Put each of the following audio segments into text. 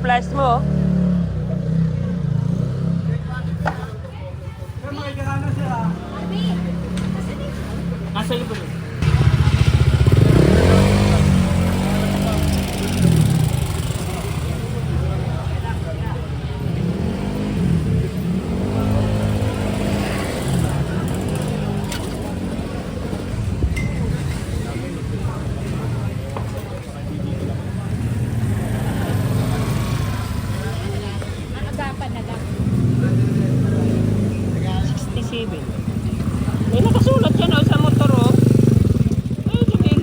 Plus mo. Nasa libro. Eh, nakasulat yan sa motor, oh. Ay, sige.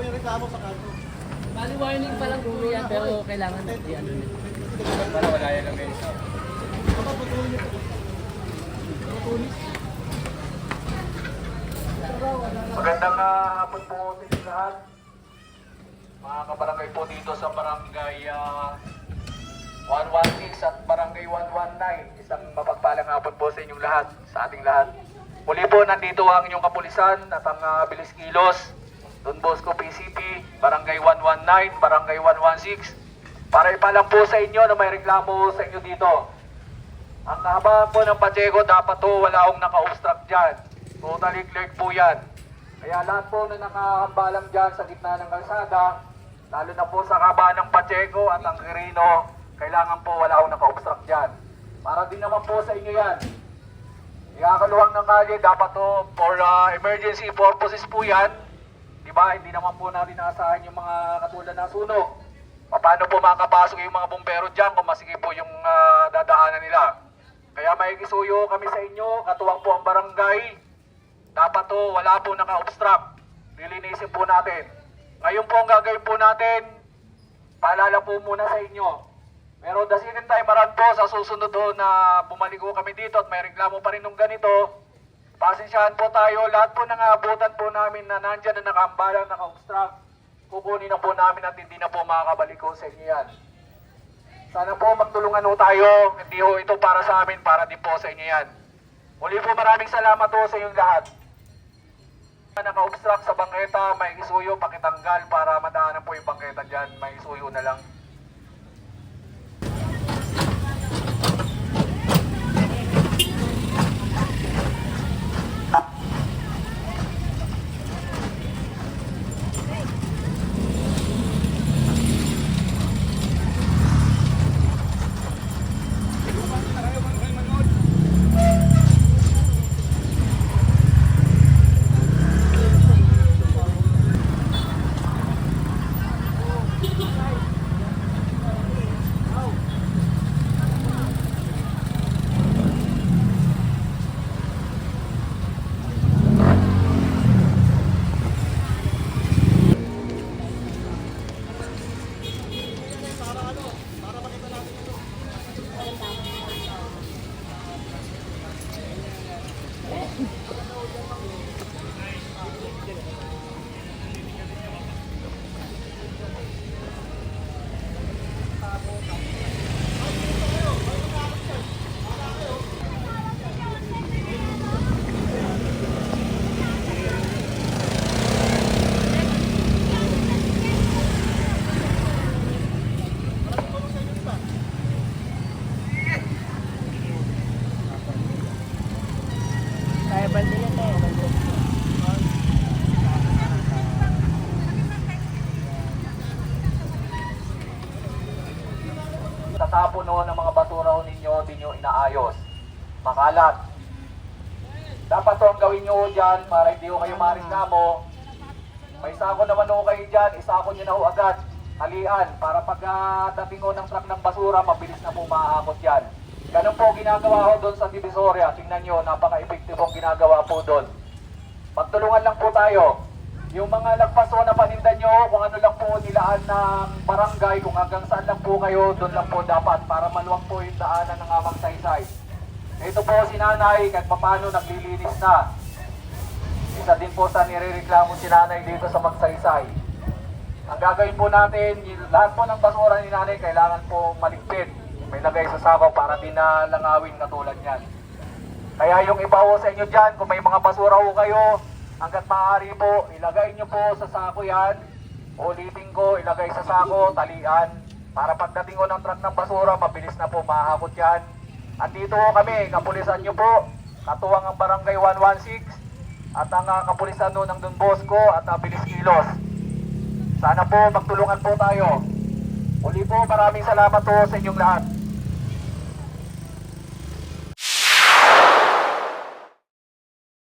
yung reklamo sa kanto. Bali warning pa lang po yan, pero kailangan i-ano nyo. Para wala yan ang ganito. Baka patuloy niyo po. Patuloy. Magandang hapon po sa inyo lahat. Mga kabarangay po dito sa barangay 116 at barangay 119. Isang mapagpalang hapon po sa inyong lahat, sa ating lahat. Muli po nandito ang inyong kapulisan at ang Bilis Kilos, Don Bosco PCP, barangay 119, barangay 116. Para ipalam po sa inyo na may reklamo sa inyo dito. Ang kahabaan po ng Pacheco, dapat po wala akong naka-obstruct dyan. Totally cleared po yan. Kaya lahat po na nakahambalang dyan sa gitna ng kalsada, lalo na po sa kahabaan ng Pacheco at ang Quirino, kailangan po wala akong naka-obstruct dyan. Para din naman po sa inyo yan. Ikakaluwang ng kalye, dapat to for emergency purposes po yan. Diba? Hindi naman po natin naasahan yung mga katulad na sunog. Paano po makapasok yung mga bumbero dyan kung masigit po yung dadaanan nila. Kaya may kisuyo kami sa inyo, katuwang po ang barangay. Dapat to wala po naka-obstruct. Lilinisin po natin. Ngayon po ang gagawin po natin, paalala po muna sa inyo. Pero the second time around po, sa susunod po na bumalik po kami dito at may reklamo pa rin ng ganito, pasensyahan po tayo. Lahat po ng abutan po namin na nandyan na nakaambalang, naka-obstruct, kukunin na po namin at hindi na po makakabalik ko sa inyo yan. Sana po magtulungan po tayo. Hindi po ito para sa amin, para din po sa inyo yan. Muli po maraming salamat po sa inyong lahat. Naka-obstruct sa bangketa, may isuyo, pakitanggal para madaanan po yung bangketa dyan. May isuyo na lang. Kaya balde yan tayo, balde. Tatapon noon ng mga basura ho ninyo, di nyo inaayos. Makalat. Dapat to ang gawin nyo dyan para hindi ho kayo mareklamo. May sako naman ho kayo dyan, isako nyo na ho agad. Halian, para pagdating ho ng truck ng basura, mabilis na po maaakot yan. Ganun po ginagawa ho doon sa Divisoria. Tingnan nyo, napaka-epektibong ginagawa po doon. Pagtulungan lang po tayo. Yung mga lagpas ho na panindan nyo, kung ano lang po nilaan ng barangay, kung hanggang saan lang po kayo, doon lang po dapat para maluwag po yung daanan ng amang saysay. Ito po si nanay, kahit paano naglilinis na. Isa din po sa nirereklamo si nanay dito sa magsaysay. Ang gagawin po natin, lahat po ng basura ni nanay kailangan po maligpit. May lagay sa sabaw para di na langawin katulad yan. Kaya yung iba ho sa inyo dyan, kung may mga basura ho kayo, hanggat maaari po, ilagay nyo po sa sako yan. Ulitin ko, ilagay sa sako, talian. Para pagdating ko ng truck ng basura, mabilis na po mahakot yan. At dito ho kami, kapulisan nyo po, katuwang ang barangay 116, at ang kapulisan no ng Don Bosco at Bilis Kilos. Sana po magtulungan po tayo. Uli po, maraming salamat po sa inyong lahat.